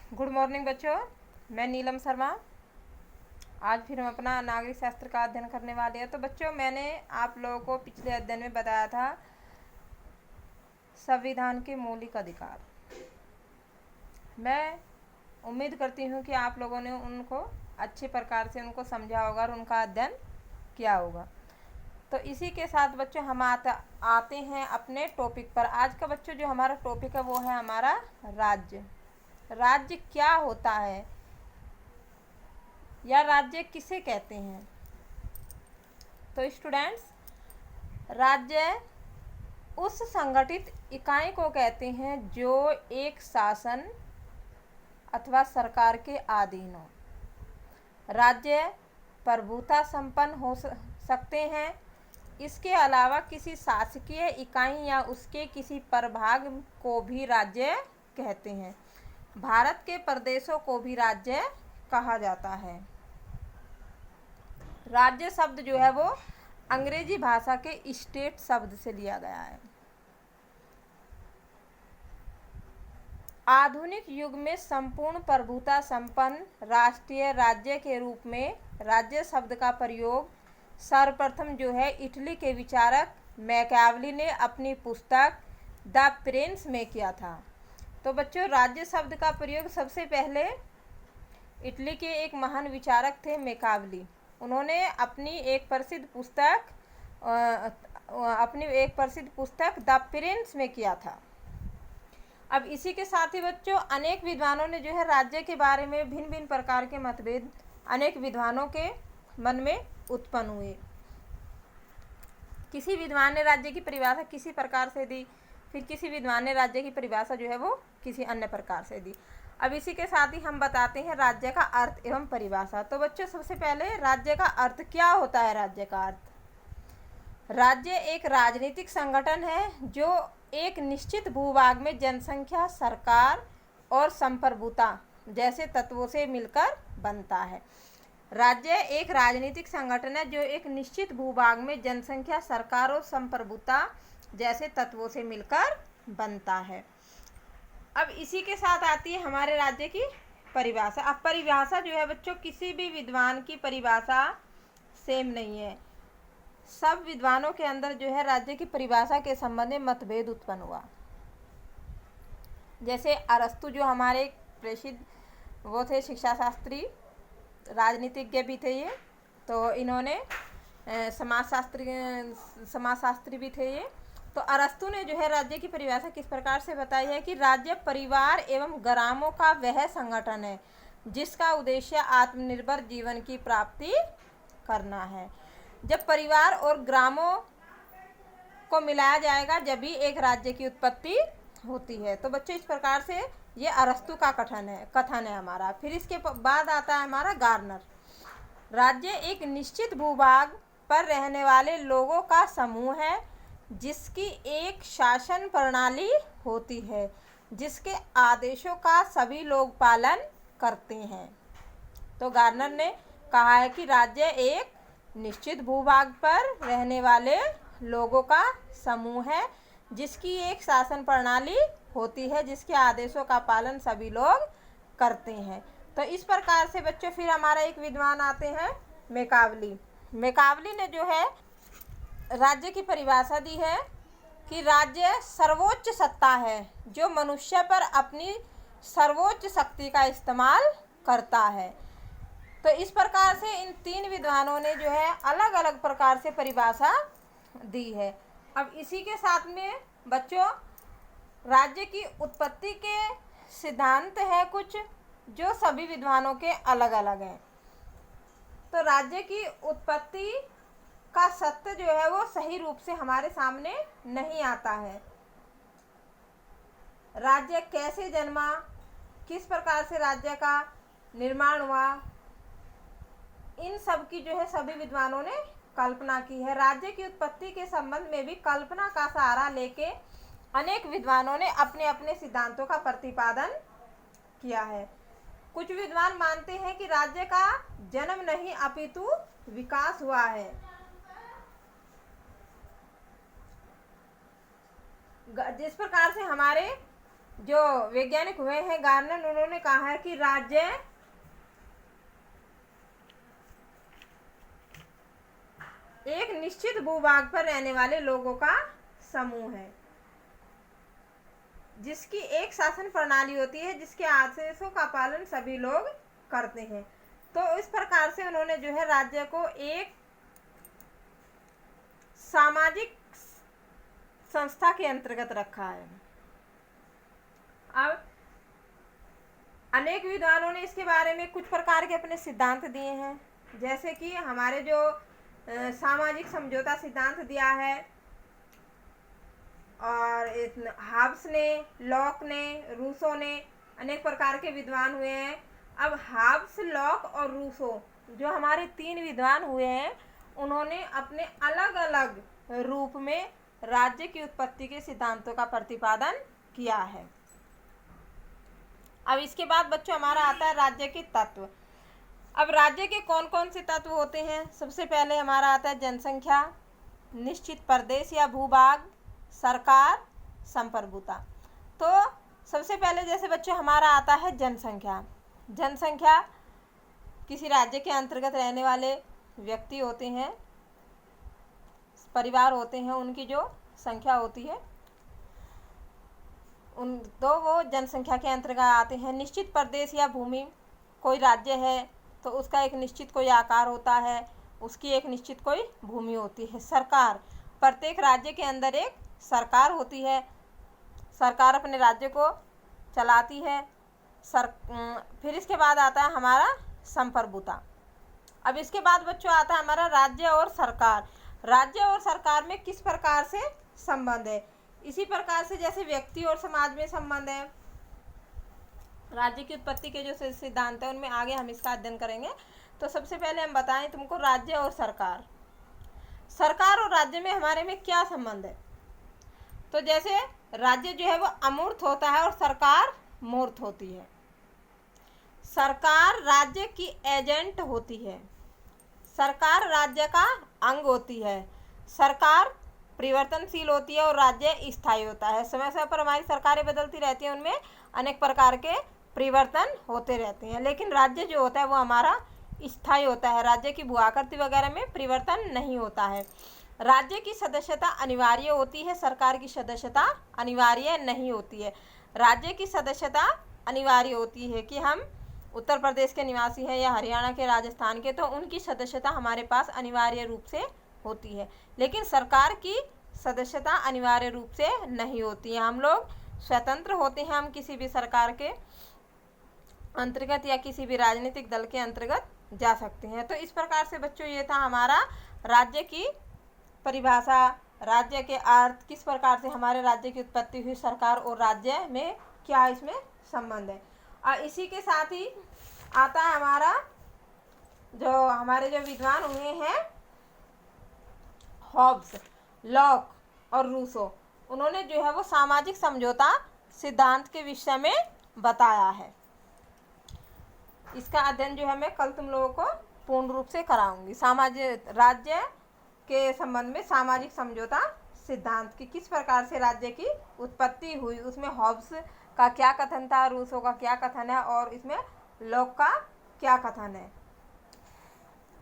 Good morning बच्चों, मैं नीलम शर्मा। आज फिर हम अपना नागरिक शास्त्र का अध्ययन करने वाले हैं। तो बच्चों, मैंने आप लोगों को पिछले अध्ययन में बताया था संविधान के मौलिक अधिकार। मैं उम्मीद करती हूँ कि आप लोगों ने उनको अच्छे प्रकार से उनको समझा होगा और उनका अध्ययन किया होगा। तो इसी के साथ बच्चों हम आते हैं अपने टॉपिक पर। आज का बच्चों जो हमारा टॉपिक है वो है हमारा राज्य। राज्य क्या होता है या राज्य किसे कहते हैं? तो स्टूडेंट्स, राज्य उस संगठित इकाई को कहते हैं जो एक शासन अथवा सरकार के अधीन हो। राज्य प्रभुता संपन्न हो सकते हैं। इसके अलावा किसी शासकीय इकाई या उसके किसी प्रभाग को भी राज्य कहते हैं। भारत के प्रदेशों को भी राज्य कहा जाता है। राज्य शब्द जो है वो अंग्रेजी भाषा के स्टेट शब्द से लिया गया है। आधुनिक युग में संपूर्ण प्रभुता संपन्न राष्ट्रीय राज्य के रूप में राज्य शब्द का प्रयोग सर्वप्रथम जो है इटली के विचारक मैकियावेली ने अपनी पुस्तक द प्रिंस में किया था। तो बच्चों, राज्य शब्द का प्रयोग सबसे पहले इटली के एक महान विचारक थे मैकियावेली। उन्होंने अपनी एक प्रसिद्ध पुस्तक द प्रिंस में किया था। अब इसी के साथ ही बच्चों अनेक विद्वानों ने जो है राज्य के बारे में भिन्न भिन्न प्रकार के मतभेद अनेक विद्वानों के मन में उत्पन्न हुए। किसी विद्वान ने राज्य की परिभाषा किसी प्रकार से दी, फिर किसी विद्वान ने राज्य की परिभाषा जो है वो किसी अन्य प्रकार से दी। अब इसी के साथ ही हम बताते हैं राज्य का अर्थ एवं परिभाषा। तो बच्चों, सबसे पहले राज्य का अर्थ क्या होता है? राज्य का अर्थ, राज्य एक राजनीतिक संगठन है जो एक निश्चित भूभाग में जनसंख्या, सरकार और संप्रभुता जैसे तत्वों से मिलकर बनता है। राज्य एक राजनीतिक संगठन है जो एक निश्चित भूभाग में जनसंख्या, सरकार और संप्रभुता जैसे तत्वों से मिलकर बनता है। अब इसी के साथ आती है हमारे राज्य की परिभाषा। अब परिभाषा जो है बच्चों किसी भी विद्वान की परिभाषा सेम नहीं है। सब विद्वानों के अंदर जो है राज्य की परिभाषा के संबंध में मतभेद उत्पन्न हुआ। जैसे अरस्तु जो हमारे प्रसिद्ध वो थे शिक्षा शास्त्री, राजनीतिज्ञ भी थे ये। तो इन्होंने समाजशास्त्री भी थे ये। तो अरस्तु ने जो है राज्य की परिभाषा किस प्रकार से बताई है कि राज्य परिवार एवं ग्रामों का वह संगठन है जिसका उद्देश्य आत्मनिर्भर जीवन की प्राप्ति करना है। जब परिवार और ग्रामों को मिलाया जाएगा जब भी एक राज्य की उत्पत्ति होती है। तो बच्चों, इस प्रकार से ये अरस्तु का कथन है हमारा। फिर इसके बाद आता है हमारा गार्नर। राज्य एक निश्चित भूभाग पर रहने वाले लोगों का समूह है जिसकी एक शासन प्रणाली होती है जिसके आदेशों का सभी लोग पालन करते हैं। तो गार्नर ने कहा है कि राज्य एक निश्चित भूभाग पर रहने वाले लोगों का समूह है जिसकी एक शासन प्रणाली होती है जिसके आदेशों का पालन सभी लोग करते हैं। तो इस प्रकार से बच्चों फिर हमारा एक विद्वान आते हैं मैकियावेली। मैकियावेली ने जो है राज्य की परिभाषा दी है कि राज्य सर्वोच्च सत्ता है जो मनुष्य पर अपनी सर्वोच्च शक्ति का इस्तेमाल करता है। तो इस प्रकार से इन तीन विद्वानों ने जो है अलग अलग प्रकार से परिभाषा दी है। अब इसी के साथ में बच्चों राज्य की उत्पत्ति के सिद्धांत है कुछ जो सभी विद्वानों के अलग अलग हैं। तो राज्य की उत्पत्ति का सत्य जो है वो सही रूप से हमारे सामने नहीं आता है। राज्य कैसे जन्मा, किस प्रकार से राज्य का निर्माण हुआ, इन सब की जो है सभी विद्वानों ने कल्पना की है। राज्य की उत्पत्ति के संबंध में भी कल्पना का सहारा लेके अनेक विद्वानों ने अपने अपने सिद्धांतों का प्रतिपादन किया है। कुछ विद्वान मानते हैं कि राज्य का जन्म नहीं अपितु विकास हुआ है। जिस प्रकार से हमारे जो वैज्ञानिक हुए हैं गार्नर, उन्होंने कहा है कि राज्य एक निश्चित भूभाग पर रहने वाले लोगों का समूह है जिसकी एक शासन प्रणाली होती है, जिसके आदेशों का पालन सभी लोग करते हैं। तो इस प्रकार से उन्होंने जो है राज्य को एक सामाजिक संस्था के अंतर्गत रखा है। अब अनेक विद्वानों ने इसके बारे में कुछ प्रकार के अपने सिद्धांत दिए हैं, जैसे कि हमारे जो सामाजिक समझौता सिद्धांत दिया है, और हाब्स ने, लॉक ने, रूसो ने, अनेक प्रकार के विद्वान हुए हैं। अब हाब्स, लॉक और रूसो जो हमारे 3 विद्वान हुए हैं, उन्होंने अपने अलग अलग रूप में राज्य की उत्पत्ति के सिद्धांतों का प्रतिपादन किया है। अब इसके बाद बच्चों हमारा आता है राज्य के तत्व। अब राज्य के कौन कौन से तत्व होते हैं? सबसे पहले हमारा आता है जनसंख्या, निश्चित प्रदेश या भूभाग, सरकार, संप्रभुता। तो सबसे पहले जैसे बच्चों हमारा आता है जनसंख्या। जनसंख्या किसी राज्य के अंतर्गत रहने वाले व्यक्ति होते हैं, परिवार होते हैं, उनकी जो संख्या होती है उन तो वो जनसंख्या के अंतर्गत आते हैं। निश्चित प्रदेश या भूमि, कोई राज्य है तो उसका एक निश्चित कोई आकार होता है, उसकी एक निश्चित कोई भूमि होती है। सरकार, प्रत्येक राज्य के अंदर एक सरकार होती है, सरकार अपने राज्य को चलाती है। फिर इसके बाद आता है हमारा संप्रभुता। अब इसके बाद बच्चों आता है हमारा राज्य और सरकार। राज्य और सरकार में किस प्रकार से संबंध है? इसी प्रकार से जैसे व्यक्ति और समाज में संबंध है, राज्य की उत्पत्ति के जो सिद्धांत है उनमें आगे हम इसका अध्ययन करेंगे। तो सबसे पहले हम बताएं तुमको राज्य और सरकार। सरकार और राज्य में हमारे में क्या संबंध है? तो जैसे राज्य जो है वो अमूर्त होता है और सरकार मूर्त होती है। सरकार राज्य की एजेंट होती है, सरकार राज्य का अंग होती है। सरकार परिवर्तनशील होती है और राज्य स्थायी होता है। समय समय पर हमारी सरकारें बदलती रहती हैं, उनमें अनेक प्रकार के परिवर्तन होते रहते हैं, लेकिन राज्य जो होता है वो हमारा स्थायी होता है। राज्य की भू आकृति वगैरह में परिवर्तन नहीं होता है। राज्य की सदस्यता अनिवार्य होती है, सरकार की सदस्यता अनिवार्य नहीं होती है। राज्य की सदस्यता अनिवार्य होती है कि हम उत्तर प्रदेश के निवासी हैं या हरियाणा के, राजस्थान के, तो उनकी सदस्यता हमारे पास अनिवार्य रूप से होती है, लेकिन सरकार की सदस्यता अनिवार्य रूप से नहीं होती है। हम लोग स्वतंत्र होते हैं, हम किसी भी सरकार के अंतर्गत या किसी भी राजनीतिक दल के अंतर्गत जा सकते हैं। तो इस प्रकार से बच्चों ये था हमारा राज्य की परिभाषा, राज्य के अर्थ, किस प्रकार से हमारे राज्य की उत्पत्ति हुई, सरकार और राज्य में क्या इसमें संबंध है। और इसी के साथ ही आता है हमारा जो हमारे जो विद्वान हुए हैं हॉब्स, लॉक और रूसो, उन्होंने जो है वो सामाजिक समझौता सिद्धांत के विषय में बताया है। इसका अध्ययन जो है मैं कल तुम लोगों को पूर्ण रूप से कराऊंगी। सामाजिक राज्य के संबंध में सामाजिक समझौता सिद्धांत की किस प्रकार से राज्य की उत्पत्ति हुई, उसमें हॉब्स का क्या कथन था, रूसो का क्या कथन है और इसमें लॉक का क्या कथन है।